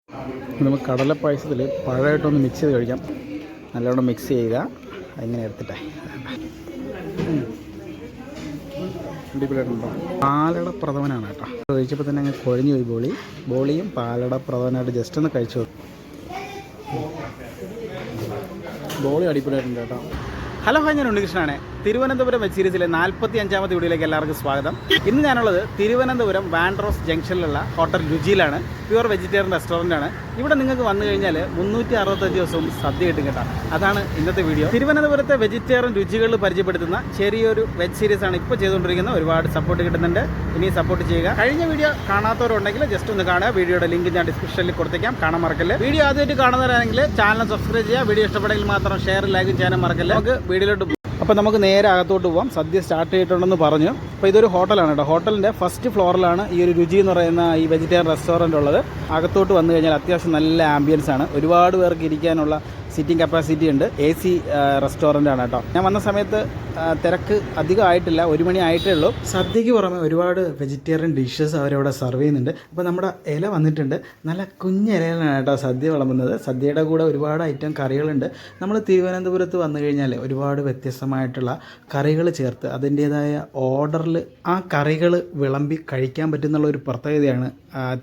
നമുക്ക് കടലപ്പായസത്തിൽ പഴമായിട്ടൊന്ന് മിക്സ് ചെയ്ത് കഴിക്കാം. നല്ലോണം മിക്സ് ചെയ്യുക. അതിങ്ങനെ എടുത്തിട്ടെ അടിപൊളിയായിട്ടുണ്ടോ. പാലട പ്രഥമനാണ് കേട്ടോ. കഴിച്ചപ്പോൾ തന്നെ അങ്ങ് കുഴഞ്ഞു പോയി. ബോളിയും പാലട പ്രഥമനായിട്ട് ജസ്റ്റ് ഒന്ന് കഴിച്ചു. ബോളി അടിപൊളിയായിട്ടുണ്ട് കേട്ടോ. ഹലോ ഹായ്, ഞാൻ ഉണ്ണികൃഷ്ണനാണ്. തിരുവനന്തപുരം വെബ് സീരീസിലെ 45ാമത്തെ വീഡിയോയിലേക്ക് എല്ലാവർക്കും സ്വാഗതം. ഇന്ന് ഞാനുള്ളത് തിരുവനന്തപുരം വാൻഡ്രോസ് ജംഗ്ഷനിലുള്ള ഹോട്ടൽ രുചിയിലാണ്. പ്യുവർ വെജിറ്റേറിയൻ റെസ്റ്റോറൻ്റാണ്. ഇവിടെ നിങ്ങൾക്ക് വന്നു കഴിഞ്ഞാൽ 365 ദിവസവും സദ്യ കിട്ടും കേട്ടോ. അതാണ് ഇന്നത്തെ വീഡിയോ. തിരുവനന്തപുരത്തെ വെജിറ്റേറിയൻ രുചികൾ പരിചയപ്പെടുത്തുന്ന ചെറിയൊരു വെബ് സീരീസാണ് ഇപ്പോൾ ചെയ്തുകൊണ്ടിരിക്കുന്നത്. ഒരുപാട് സപ്പോർട്ട് കിട്ടുന്നുണ്ട്. ഇനി സപ്പോർട്ട് ചെയ്യുക. കഴിഞ്ഞ വീഡിയോ കാണാത്തവരുണ്ടെങ്കിൽ ജസ്റ്റ് ഒന്ന് കാണുക. വീഡിയോയുടെ ലിങ്ക് ഞാൻ ഡിസ്ക്രിപ്ഷനിൽ കൊടുത്തേക്കാം, കാണാൻ മറക്കല്ലേ. വീഡിയോ ആദ്യമായിട്ട് കാണുന്നവരാണെങ്കിൽ ചാനൽ സബ്സ്ക്രൈബ് ചെയ്യുക. വീഡിയോ ഇഷ്ടപ്പെടുമെങ്കിൽ മാത്രം ഷെയർ ലൈക്കും ചെയ്യാനും മറക്കല്ലേ. നമുക്ക് വീഡിയോയിലോട്ട് അപ്പോൾ നമുക്ക് നേരെ അകത്തോട്ട് പോകാം. സദ്യ സ്റ്റാർട്ട് ചെയ്തിട്ടുണ്ടെന്ന് പറഞ്ഞു. അപ്പോൾ ഇതൊരു ഹോട്ടലാണ് കേട്ടോ. ഹോട്ടലിൻ്റെ ഫസ്റ്റ് ഫ്ലോറിലാണ് ഈ ഒരു രുചി എന്ന് പറയുന്ന ഈ വെജിറ്റേറിയൻ റെസ്റ്റോറൻറ്റ് ഉള്ളത്. അകത്തോട്ട് വന്നു കഴിഞ്ഞാൽ അത്യാവശ്യം നല്ല ആംബിയൻസ് ആണ്. ഒരുപാട് പേർക്ക് ഇരിക്കാനുള്ള സീറ്റിംഗ് കപ്പാസിറ്റി ഉണ്ട്. AC റെസ്റ്റോറൻ്റ് ആണ് കേട്ടോ. ഞാൻ വന്ന സമയത്ത് തിരക്ക് അധികം ആയിട്ടില്ല, 1 മണി ആയിട്ടേ ഉള്ളൂ. സദ്യക്ക് പുറമെ ഒരുപാട് വെജിറ്റേറിയൻ ഡിഷസ് അവരവിടെ സെർവ് ചെയ്യുന്നുണ്ട്. അപ്പോൾ നമ്മുടെ ഇല വന്നിട്ടുണ്ട്. നല്ല കുഞ്ഞിലയിലാണ് കേട്ടോ സദ്യ വിളമ്പുന്നത്. സദ്യയുടെ കൂടെ ഒരുപാട് ഐറ്റം കറികളുണ്ട്. നമ്മൾ തിരുവനന്തപുരത്ത് വന്നു കഴിഞ്ഞാൽ ഒരുപാട് വ്യത്യസ്തമായിട്ടുള്ള കറികൾ ചേർത്ത് അതിൻ്റേതായ ഓർഡറിൽ ആ കറികൾ വിളമ്പി കഴിക്കാൻ പറ്റുന്നുള്ള ഒരു പ്രത്യേകതയാണ്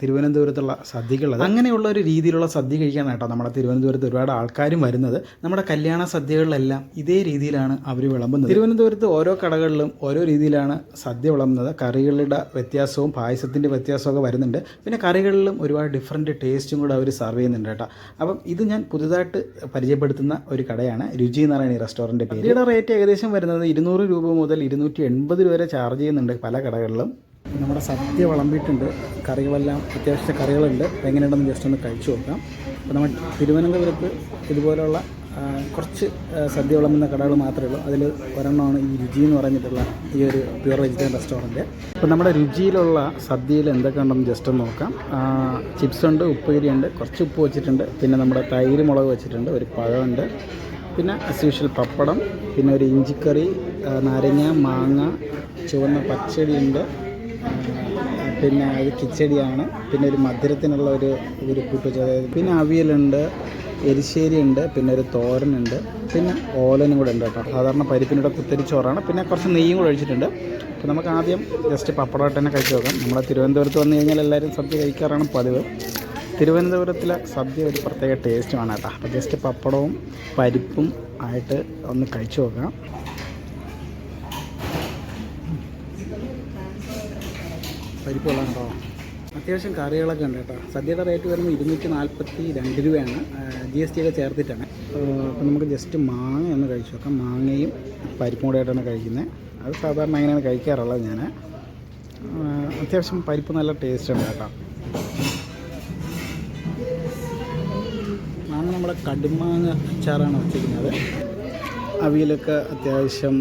തിരുവനന്തപുരത്തുള്ള സദ്യക്കുള്ളത്. അങ്ങനെയുള്ള ഒരു രീതിയിലുള്ള സദ്യ കഴിക്കാൻ കേട്ടോ നമ്മുടെ തിരുവനന്തപുരത്ത് ഒരുപാട് ആൾക്കാരും വരുന്നത്. നമ്മുടെ കല്യാണ സദ്യകളിലെല്ലാം ഇതേ രീതിയിലാണ് അവർ വിളമ്പുന്നത്. തിരുവനന്തപുരത്ത് ഓരോ കടകളിലും ഓരോ രീതിയിലാണ് സദ്യ വിളമ്പുന്നത്. കറികളുടെ വ്യത്യാസവും പായസത്തിൻ്റെ വ്യത്യാസമൊക്കെ വരുന്നുണ്ട്. പിന്നെ കറികളിലും ഒരുപാട് ഡിഫറൻറ്റ് ടേസ്റ്റും കൂടെ അവർ സെർവ് ചെയ്യുന്നുണ്ട് കേട്ടോ. അപ്പം ഇത് ഞാൻ പുതുതായിട്ട് പരിചയപ്പെടുത്തുന്ന ഒരു കടയാണ്. രുചി എന്ന് പറയുന്ന ഈ റെസ്റ്റോറൻറ്റ് പേര്. ഇതിയുടെ റേറ്റ് ഏകദേശം വരുന്നത് 200 രൂപ മുതൽ 280 രൂപ വരെ ചാർജ് ചെയ്യുന്നുണ്ട് പല കടകളിലും. നമ്മുടെ സദ്യ വിളമ്പിയിട്ടുണ്ട്. കറികളെല്ലാം അത്യാവശ്യം കറികളുണ്ട്. അപ്പോൾ എങ്ങനെയുണ്ടെന്ന് ജസ്റ്റ് ഒന്ന് കഴിച്ചു നോക്കാം. അപ്പോൾ നമ്മൾ തിരുവനന്തപുരത്ത് ഇതുപോലുള്ള കുറച്ച് സദ്യ വിളമ്പുന്ന കടകൾ മാത്രമേ ഉള്ളൂ. അതിൽ ഒരെണ്ണമാണ് ഈ രുചി എന്ന് പറഞ്ഞിട്ടുള്ള ഈ ഒരു പ്യുവർ വെജിറ്റേറിയൻ റെസ്റ്റോറൻറ്റ്. അപ്പോൾ നമ്മുടെ രുചിയിലുള്ള സദ്യയിൽ എന്തൊക്കെ ഉണ്ടെന്ന് ജസ്റ്റ് ഒന്ന് നോക്കാം. ചിപ്സ് ഉണ്ട്, ഉപ്പേരി ഉണ്ട്, കുറച്ച് ഉപ്പ് വെച്ചിട്ടുണ്ട്, പിന്നെ നമ്മുടെ തൈര് മുളക് വെച്ചിട്ടുണ്ട്, ഒരു പഴമുണ്ട്, പിന്നെ ആസ് യൂഷ്വൽ പപ്പടം, പിന്നെ ഒരു ഇഞ്ചിക്കറി, നാരങ്ങ, മാങ്ങ, ചുവന്ന പച്ചടിയുണ്ട്, പിന്നെ ഒരു കിച്ചടിയാണ്, പിന്നെ ഒരു മധുരത്തിനുള്ള ഒരു കൂട്ട്, പിന്നെ അവിയലുണ്ട്, എരിശ്ശേരി ഉണ്ട്, പിന്നെ ഒരു തോരനുണ്ട്, പിന്നെ ഓലനും കൂടെ ഉണ്ട് കേട്ടോ. സാധാരണ പരിപ്പിനൂടെ കുത്തരിച്ചോറാണ്. പിന്നെ കുറച്ച് നെയ്യും കൂടെ ഒഴിച്ചിട്ടുണ്ട്. അപ്പോൾ നമുക്ക് ആദ്യം ജസ്റ്റ് പപ്പടമായിട്ട് തന്നെ കഴിച്ച് നോക്കാം. നമ്മളെ തിരുവനന്തപുരത്ത് വന്നു കഴിഞ്ഞാൽ എല്ലാവരും സദ്യ കഴിക്കാറാണ് പതിവ്. തിരുവനന്തപുരത്തിലെ സദ്യ ഒരു പ്രത്യേക ടേസ്റ്റുമാണ് കേട്ടോ. അപ്പോൾ ജസ്റ്റ് പപ്പടവും പരിപ്പും ആയിട്ട് ഒന്ന് കഴിച്ചു നോക്കാം. പരിപ്പ് വെള്ളം കേട്ടോ. അത്യാവശ്യം കറികളൊക്കെ ഉണ്ട് കേട്ടോ. സദ്യയുടെ റേറ്റ് വരുന്നത് 242 രൂപയാണ്, GST ഒക്കെ ചേർത്തിട്ടാണ്. അപ്പോൾ നമുക്ക് ജസ്റ്റ് മാങ്ങ ഒന്ന് കഴിച്ചു നോക്കാം. മാങ്ങയും പരിപ്പും കൂടെ ആയിട്ടാണ് കഴിക്കുന്നത്. അത് സാധാരണ അങ്ങനെയാണ് കഴിക്കാറുള്ളത് ഞാൻ. അത്യാവശ്യം പരിപ്പ് നല്ല ടേസ്റ്റ് ഉണ്ട് കേട്ടോ. മാങ്ങ നമ്മുടെ കടുമാങ്ങ അച്ചാറാണ് വച്ചിരിക്കുന്നത്. അവിയലൊക്കെ അത്യാവശ്യം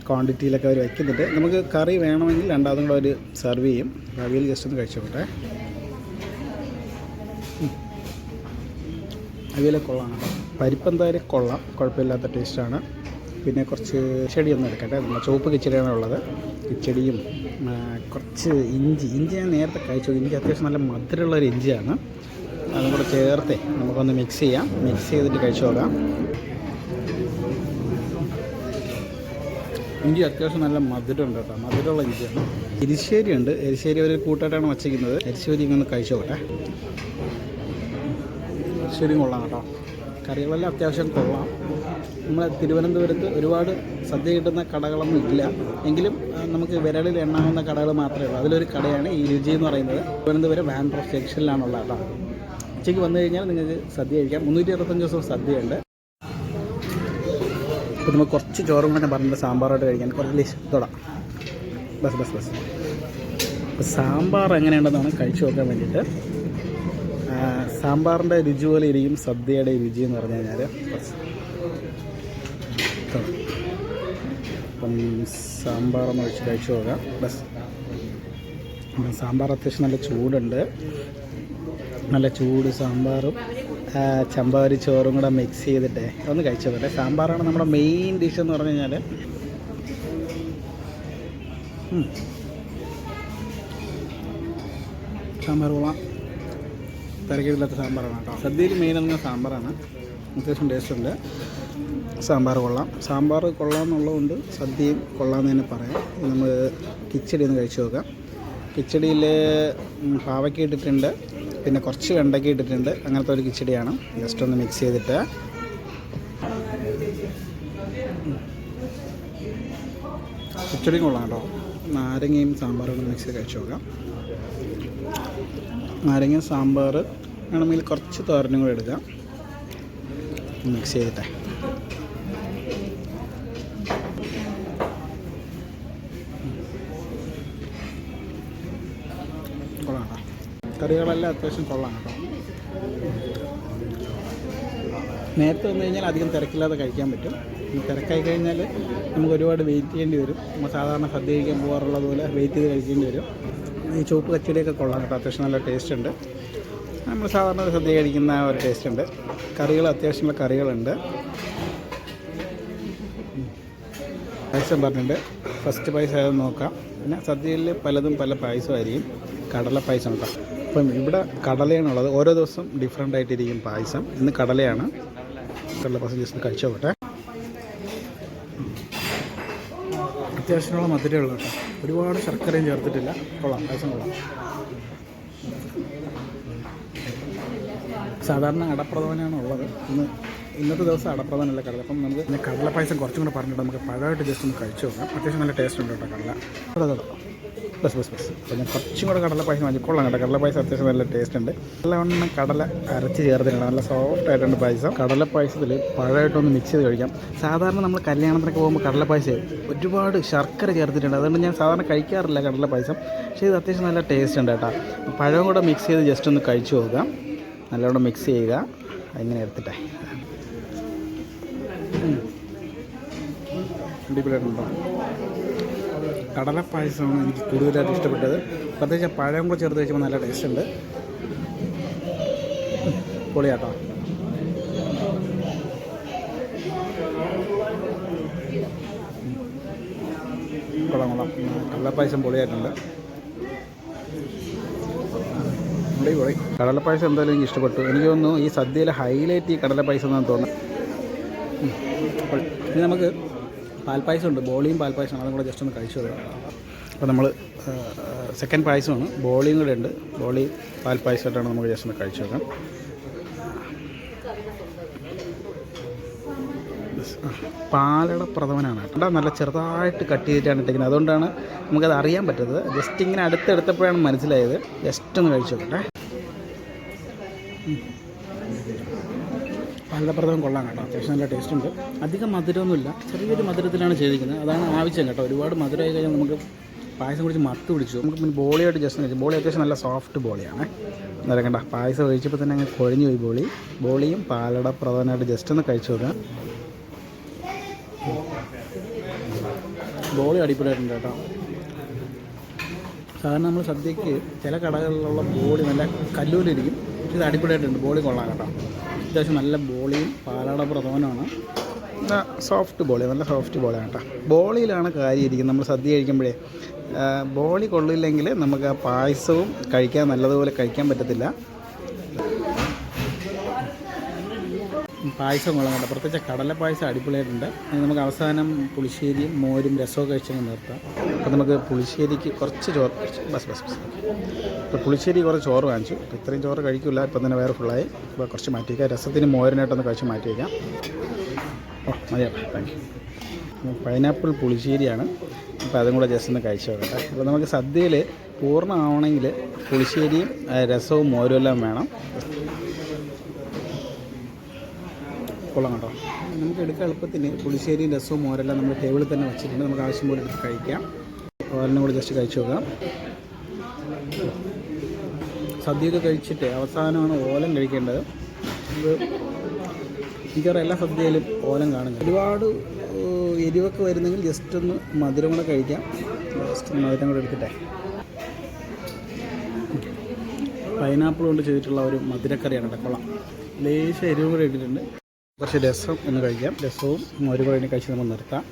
ക്വാണ്ടിറ്റിയിലൊക്കെ അവർ വയ്ക്കുന്നുണ്ട്. നമുക്ക് കറി വേണമെങ്കിൽ രണ്ടാമതും കൂടെ അവർ സെർവ് ചെയ്യും. അവിയൽ ജസ്റ്റ് ഒന്ന് കഴിച്ചു നോക്കട്ടെ. അവിയലൊക്കെ കൊള്ളാം. പരിപ്പ് എന്തായാലും കൊള്ളാം, കുഴപ്പമില്ലാത്ത ടേസ്റ്റാണ്. പിന്നെ കുറച്ച് കിച്ചടി ഒന്ന് എടുക്കട്ടെ. നമ്മൾ ചുവപ്പ് കിച്ചടിയാണ് ഉള്ളത്. കിച്ചടിയും കുറച്ച് ഇഞ്ചി ഞാൻ നേരത്തെ കഴിച്ചു. ഇഞ്ചി അത്യാവശ്യം നല്ല മധുരമുള്ളൊരു ഇഞ്ചിയാണ്. അതും കൂടെ ചേർത്ത് നമുക്കൊന്ന് മിക്സ് ചെയ്യാം. മിക്സ് ചെയ്തിട്ട് കഴിച്ചു നോക്കാം. ഇഞ്ചി അത്യാവശ്യം നല്ല മധുരമുണ്ട് കേട്ടോ. മധുരമുള്ള ഇഞ്ചിയാണ്. എരിശ്ശേരി ഉണ്ട്. എരിശ്ശേരി ഒരു കൂട്ടായിട്ടാണ് വച്ചിരിക്കുന്നത്. എരിശ്ശേരി ഇങ്ങനെ കഴിച്ചു നോക്കട്ടെ. എരിശ്ശേരിയും കൊള്ളാം കേട്ടോ. കറികളെല്ലാം അത്യാവശ്യം കൊള്ളാം. നമ്മളെ തിരുവനന്തപുരത്ത് ഒരുപാട് സദ്യ കിട്ടുന്ന കടകളൊന്നും ഇല്ല. എങ്കിലും നമുക്ക് വിരലിൽ എണ്ണാവുന്ന കടകൾ മാത്രമേ ഉള്ളൂ. അതിലൊരു കടയാണ് ഈ രുചി എന്ന് പറയുന്നത്. തിരുവനന്തപുരം വാൻഡ്രോസ് ജംഗ്ഷനിലാണുള്ളത് കേട്ടോ. ഉച്ചയ്ക്ക് വന്നു കഴിഞ്ഞാൽ നിങ്ങൾക്ക് സദ്യ കഴിക്കാം. 365 ദിവസവും സദ്യയുണ്ട്. അപ്പോൾ നമുക്ക് കുറച്ച് ചോറും കൂടെ പറഞ്ഞിട്ട് സാമ്പാറായിട്ട് കഴിക്കാൻ കുറച്ച് തൊടാം. ബസ് അപ്പോൾ സാമ്പാർ എങ്ങനെയുണ്ടെന്നാണ് കഴിച്ചു നോക്കാൻ വേണ്ടിയിട്ട്. സാമ്പാറിൻ്റെ രുചി പോലെ ഇരിക്കും സദ്യയുടെ രുചി എന്ന് പറഞ്ഞു കഴിഞ്ഞാൽ. അപ്പം സാമ്പാറൊന്ന് ഒഴിച്ച് കഴിച്ചു നോക്കാം. ബസ് സാമ്പാർ അത്യാവശ്യം നല്ല ചൂടുണ്ട്. നല്ല ചൂട് സാമ്പാറും ചമ്പാവരി ചോറും കൂടെ മിക്സ് ചെയ്തിട്ട് ഒന്ന് കഴിച്ചു നോക്കട്ടെ. സാമ്പാറാണ് നമ്മുടെ മെയിൻ ഡിഷ് എന്ന് പറഞ്ഞു കഴിഞ്ഞാൽ. സാമ്പാർ കൊള്ളാം. തിരക്കില്ലാത്ത സാമ്പാറാണ് കേട്ടോ. സദ്യയിൽ മെയിൻ എന്ന സാമ്പാറാണ്. അത്യാവശ്യം ടേസ്റ്റ് ഉണ്ട്. സാമ്പാർ കൊള്ളാം. സാമ്പാർ കൊള്ളാമെന്നുള്ളതുകൊണ്ട് സദ്യയും കൊള്ളാമെന്ന് തന്നെ പറയാം. നമ്മൾ കിച്ചടി ഒന്ന് കഴിച്ച് നോക്കാം. കിച്ചടിയിൽ പാവയ്ക്ക ഇട്ടിട്ടുണ്ട്, പിന്നെ കുറച്ച് വെണ്ടയ്ക്ക ഇട്ടിട്ടുണ്ട്. അങ്ങനത്തെ ഒരു കിച്ചടിയാണ്. ജസ്റ്റ് ഒന്ന് മിക്സ് ചെയ്തിട്ട് കിച്ചടിയും കൊള്ളാം കേട്ടോ. നാരങ്ങയും സാമ്പാറും കൂടെ മിക്സ് ചെയ്ത് കഴിച്ച് നോക്കാം. നാരങ്ങ സാമ്പാർ ആണെങ്കിൽ കുറച്ച് തോരനും കൂടെ എടുക്കാം. മിക്സ് ചെയ്തിട്ടേ കൊള്ളാം കേട്ടോ. കറികളെല്ലാം അത്യാവശ്യം കൊള്ളാം കേട്ടോ. നേരത്തെ വന്നു കഴിഞ്ഞാൽ അധികം തിരക്കില്ലാതെ കഴിക്കാൻ പറ്റും. തിരക്കായി കഴിഞ്ഞാൽ നമുക്ക് ഒരുപാട് വെയിറ്റ് ചെയ്യേണ്ടി വരും. നമ്മൾ സാധാരണ സദ്യ കഴിക്കാൻ പോകാറുള്ളത് പോലെ വെയിറ്റ് ചെയ്ത് കഴിക്കേണ്ടി വരും. ഈ ചുവപ്പ് കച്ചടിയൊക്കെ കൊള്ളാം കേട്ടോ. അത്യാവശ്യം നല്ല ടേസ്റ്റ് ഉണ്ട്. നമ്മൾ സാധാരണ സദ്യ കഴിക്കുന്ന ഒരു ടേസ്റ്റ് ഉണ്ട്. കറികൾ അത്യാവശ്യമുള്ള കറികളുണ്ട്. പായസം പറഞ്ഞിട്ടുണ്ട്. ഫസ്റ്റ് പായസം ഏതെന്ന് നോക്കാം. പിന്നെ സദ്യയിൽ പലതും പല പായസമായിരിക്കും. കടല പായസം കേട്ടോ. അപ്പം ഇവിടെ കടലയാണുള്ളത്. ഓരോ ദിവസം ഡിഫറെൻ്റ് ആയിട്ടിരിക്കും പായസം. ഇന്ന് കടലയാണ്. കടല പായസം ജസ്റ്റ് കഴിച്ചു നോക്കട്ടെ. അത്യാവശ്യമുള്ള മധുരമുള്ള കേട്ടോ. ഒരുപാട് ശർക്കരയും ചേർത്തിട്ടില്ല. കൊള്ളാം, പായസം കൊള്ളാം. സാധാരണ അടപ്രഥമനാണ് ഉള്ളത്. ഇന്നത്തെ ദിവസം അടപ്രഥമനല്ല കടല. അപ്പം നമുക്ക് പിന്നെ കടല പായസം കുറച്ചും കൂടെ പറഞ്ഞിട്ട് നമുക്ക് പഴമായിട്ട് ജസ്റ്റ് ഒന്ന് കഴിച്ചു നോക്കാം. അത്യാവശ്യം നല്ല ടേസ്റ്റ് ഉണ്ട് കേട്ടോ കടല. ബസ് അപ്പോൾ ഞാൻ കുറച്ചും കൂടെ കടല പായസം വാങ്ങി കൊള്ളാം കേട്ടോ. കടല പായസം അത്യാവശ്യം നല്ല ടേസ്റ്റ് ഉണ്ട്. നല്ലവണ്ണം കടല അരച്ച് ചേർത്തിട്ടുണ്ട്. നല്ല സോഫ്റ്റ് ആയിട്ടുണ്ട് പായസം. കടല പായസത്തിൽ പഴമായിട്ടൊന്ന് മിക്സ് ചെയ്ത് കഴിക്കാം. സാധാരണ നമ്മൾ കല്യാണത്തിനൊക്കെ പോകുമ്പോൾ കടല പായസം ഒരുപാട് ശർക്കര ചേർത്തിട്ടുണ്ട്. അതുകൊണ്ട് ഞാൻ സാധാരണ കഴിക്കാറില്ല കടല പായസം. പക്ഷേ ഇത് അത്യാവശ്യം നല്ല ടേസ്റ്റ് ഉണ്ട് കേട്ടോ. പഴം കൂടെ മിക്സ് ചെയ്ത് ജസ്റ്റ് ഒന്ന് കഴിച്ചു നോക്കാം. നല്ലോണം മിക്സ് ചെയ്യുക. ഇങ്ങനെ എടുത്തിട്ടേ അടിപൊളിയായിട്ടുണ്ടോ. കടല പായസമാണ് എനിക്ക് കൂടുതലായിട്ട് ഇഷ്ടപ്പെട്ടത്. പ്രത്യേകിച്ച് പഴം കൂടെ ചേർത്ത് കഴിച്ചപ്പോൾ നല്ല ടേസ്റ്റ് ഉണ്ട്. പൊളിയാട്ടോ. കൊള്ളാം. കടല പായസം പൊളിയായിട്ടുണ്ട്. പൊളി. കടലപ്പായസം എന്തായാലും എനിക്ക് ഇഷ്ടപ്പെട്ടു. എനിക്ക് തോന്നുന്നു ഈ സദ്യയിലെ ഹൈലൈറ്റ് ഈ കടലപ്പായസം എന്നാണ് തോന്നുന്നത്. ഇനി നമുക്ക് പാൽപ്പായസം ഉണ്ട്. ബോളിയും പാൽപ്പായസമാണ്. അതും കൂടെ ജസ്റ്റ് ഒന്ന് കഴിച്ചു തരാം. അപ്പോൾ നമ്മൾ സെക്കൻഡ് പായസമാണ്. ബോളിയും കൂടെ ഉണ്ട്. ബോളി പാൽപ്പായസമായിട്ടാണ് നമുക്ക് ജസ്റ്റ് ഒന്ന് കഴിച്ചു നോക്കാം. പാലട പ്രഥമനാണ് കേട്ടോ. നല്ല ചെറുതായിട്ട് കട്ട് ചെയ്തിട്ടാണ് ഇട്ടിരിക്കുന്നത്. അതുകൊണ്ടാണ് നമുക്കത് അറിയാൻ പറ്റുന്നത്. ജസ്റ്റ് ഇങ്ങനെ അടുത്തെടുത്തപ്പോഴാണ് മനസ്സിലായത്. ജസ്റ്റ് ഒന്ന് കഴിച്ചു നോക്കട്ടെ. പാലടപ്രഥമൻ കൊള്ളാം കേട്ടോ. അത്യാവശ്യം നല്ല ടേസ്റ്റ് ഉണ്ട്. അധികം മധുരമൊന്നുമില്ല. ചെറിയൊരു മധുരത്തിലാണ് ചെയ്തിരിക്കുന്നത്. അതാണ് ആവശ്യം കേട്ടോ. ഒരുപാട് മധുരമായി കഴിഞ്ഞാൽ നമുക്ക് പായസം കുടിച്ച് മത്ത് പിടിച്ചു. നമുക്ക് പിന്നെ ബോളിയായിട്ട് ജസ്റ്റ് കഴിച്ചു. ബോളി അത്യാവശ്യം നല്ല സോഫ്റ്റ് ബോളിയാണ്. എന്നാലും കണ്ട പായസം ഒഴിച്ചപ്പോൾ തന്നെ അങ്ങ് കൊഴിഞ്ഞു പോയി ബോളിയും പാലടപ്രഥമനായിട്ട് ജസ്റ്റ് ഒന്ന് കഴിച്ചു നോക്കാം. ബോളി അടിപൊളിയായിട്ടുണ്ട് കേട്ടോ. സാധാരണ നമ്മൾ സദ്യക്ക് ചില കടകളിലുള്ള ബോളി നല്ല കല്ലൂരിരിക്കും. ഇത് അടിപൊളിയായിട്ടുണ്ട്. ബോളി കൊള്ളാം കേട്ടോ. അത്യാവശ്യം നല്ല ബോളിയും പാലട പ്രഥമനാണ്. നല്ല സോഫ്റ്റ് ബോളി, നല്ല സോഫ്റ്റ് ബോളിയാണ് കേട്ടോ. ബോളിയിലാണ് കാര്യം ഇരിക്കുന്നത്. നമ്മൾ സദ്യ കഴിക്കുമ്പോഴേ ബോളി കൊള്ളില്ലെങ്കിൽ നമുക്ക് ആ പായസവും കഴിക്കാൻ നല്ലതുപോലെ കഴിക്കാൻ പറ്റത്തില്ല. പായസം കൊള്ളാം കേട്ടോ. പ്രത്യേകിച്ച് കടല പായസം അടിപൊളിയായിട്ടുണ്ട്. നമുക്ക് അവസാനം പുളിശ്ശേരിയും മോരും രസവും കഴിച്ചങ്ങ് നിർത്താം. അപ്പോൾ നമുക്ക് പുളിശ്ശേരിക്ക് കുറച്ച് ചോറ് ഇപ്പോൾ പുളിശ്ശേരി കുറച്ച് ചോറ് വാങ്ങിച്ചു. ഇത്രയും ചോറ് കഴിക്കില്ല. ഇപ്പം തന്നെ വേറെ ഫുള്ളായി. അപ്പോൾ കുറച്ച് മാറ്റി വയ്ക്കാം. രസത്തിന് മോരിനായിട്ടൊന്ന് കഴിച്ച് മാറ്റി വയ്ക്കാം. മതിയാ. Thank you. പൈനാപ്പിൾ പുളിശ്ശേരിയാണ്. അപ്പോൾ അതും കൂടെ ജസ്റ്റ് ഒന്ന് കഴിച്ചു നോക്കട്ടെ. അപ്പോൾ നമുക്ക് സദ്യയിൽ പൂർണ്ണമാവണമെങ്കിൽ പുളിശ്ശേരിയും രസവും മോരും എല്ലാം വേണം. കൊള്ളാം കേട്ടോ. നമുക്ക് എടുക്കാൻ എളുപ്പത്തിന് പുളിശ്ശേരിയും രസവും മോരെല്ലാം നമ്മൾ ടേബിളിൽ തന്നെ വെച്ചിട്ടുണ്ട്. നമുക്ക് ആവശ്യം പോലെ എടുത്ത് കഴിക്കാം. ഓരനും കൂടി ജസ്റ്റ് കഴിച്ചു നോക്കാം. സദ്യയൊക്കെ കഴിച്ചിട്ട് അവസാനമാണ് ഓലം കഴിക്കേണ്ടത്. ഇത് മിക്കവാറും എല്ലാ സദ്യയിലും ഓലം കാണും. ഒരുപാട് എരിവൊക്കെ വരുന്നെങ്കിൽ ജസ്റ്റ് ഒന്ന് മധുരം കൂടെ കഴിക്കാം. ജസ്റ്റ് മധുരം കൂടെ എടുത്തിട്ടേ പൈനാപ്പിൾ കൊണ്ട് ചെയ്തിട്ടുള്ള ഒരു മധുരക്കറിയാണ് കേട്ടോ. കൊള്ളാം. ലേശം എരിവും കൂടെ ഇട്ടിട്ടുണ്ട്. കുറച്ച് രസം ഒന്ന് കഴിക്കാം. രസവും മോരും കൂടെ കഴിച്ച് നമ്മൾ നിർത്താം.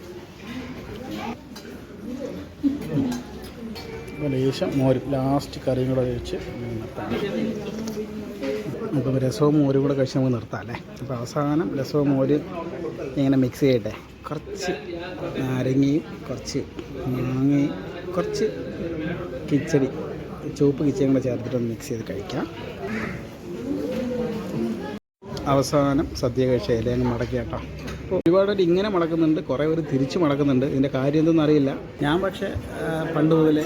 അപ്പോൾ ലേശം മോരും ലാസ്റ്റ് കറിയും കൂടെ കഴിച്ച് നിർത്താം. അപ്പോൾ രസവും മോരും കൂടെ കഴിച്ച് നമുക്ക് നിർത്താം അല്ലേ. അപ്പോൾ അവസാനം രസവും മോര് ഇങ്ങനെ മിക്സ് ചെയ്യട്ടെ. കുറച്ച് നാരങ്ങയും കുറച്ച് മാങ്ങയും കുറച്ച് കിച്ചടി, ചുവപ്പ് കിച്ചടിയും കൂടെ ചേർത്തിട്ടൊന്ന് മിക്സ് ചെയ്ത് കഴിക്കാം. അവസാനം സദ്യ കഴിച്ച ഇലയങ്ങ് മടക്കി കേട്ടോ. അപ്പോൾ ഒരുപാട് ഇങ്ങനെ മടക്കുന്നുണ്ട്, കുറേ പേര് തിരിച്ച് മടക്കുന്നുണ്ട്. ഇതിൻ്റെ കാര്യം എന്തെന്ന് അറിയില്ല. ഞാൻ പക്ഷേ പണ്ട് മുതൽ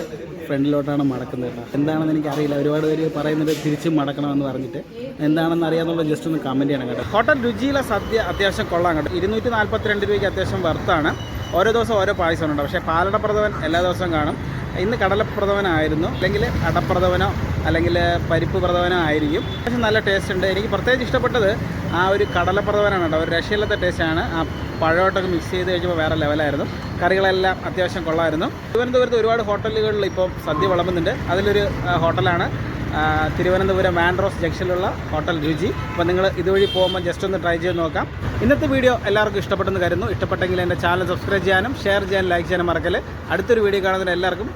ഫ്രണ്ടിലോട്ടാണ് മടക്കുന്നത് കേട്ടോ. എന്താണെന്ന് എനിക്കറിയില്ല. ഒരുപാട് പേര് പറയുന്നത് തിരിച്ച് മടക്കണമെന്ന് പറഞ്ഞിട്ട്. എന്താണെന്ന് അറിയാമെന്നുള്ള ജസ്റ്റ് ഒന്ന് കമൻറ്റ് ചെയ്യണം കേട്ടോ. ഹോട്ടൽ രുചിയിലെ സദ്യ അത്യാവശ്യം കൊള്ളാം കേട്ടോ. 242 രൂപയ്ക്ക് അത്യാവശ്യം വർത്താണ്. ഓരോ ദിവസം ഓരോ പായസമുണ്ട്. പക്ഷേ പാലടപ്രഥമൻ എല്ലാ ദിവസവും കാണും. ഇന്ന് കടലപ്രഥമനായിരുന്നു, അല്ലെങ്കിൽ അടപ്രഥമനോ അല്ലെങ്കിൽ പരിപ്പ് പ്രഥമനോ ആയിരിക്കും. പക്ഷേ നല്ല ടേസ്റ്റ് ഉണ്ട്. എനിക്ക് പ്രത്യേകിച്ച് ഇഷ്ടപ്പെട്ടത് ആ ഒരു കടലപ്രഥമനാണ് കേട്ടോ. ഒരു രക്ഷയില്ലാത്ത ടേസ്റ്റാണ്. ആ പഴമായിട്ടൊക്കെ മിക്സ് ചെയ്ത് കഴിച്ചപ്പോൾ വേറെ ലെവലായിരുന്നു. കറികളെല്ലാം അത്യാവശ്യം കൊള്ളായിരുന്നു. തിരുവനന്തപുരത്ത് ഒരുപാട് ഹോട്ടലുകളിൽ ഇപ്പോൾ സദ്യ വിളമ്പുന്നുണ്ട്. അതിലൊരു ഹോട്ടലാണ് തിരുവനന്തപുരം വാൻഡ്രോസ് ജംഗ്ഷനിലുള്ള ഹോട്ടൽ രുചി. അപ്പോൾ നിങ്ങൾ ഇതുവഴി പോകുമ്പോൾ ജസ്റ്റ് ഒന്ന് ട്രൈ ചെയ്ത് നോക്കാം. ഇന്നത്തെ വീഡിയോ എല്ലാവർക്കും ഇഷ്ടപ്പെട്ടെന്ന് കരുതുന്നു. ഇഷ്ടപ്പെട്ടെങ്കിൽ എൻ്റെ ചാനൽ സബ്സ്ക്രൈബ് ചെയ്യാനും ഷെയർ ചെയ്യാനും ലൈക്ക് ചെയ്യാനും മറക്കല്. അടുത്തൊരു വീഡിയോ കാണുന്നതിന് എല്ലാവർക്കും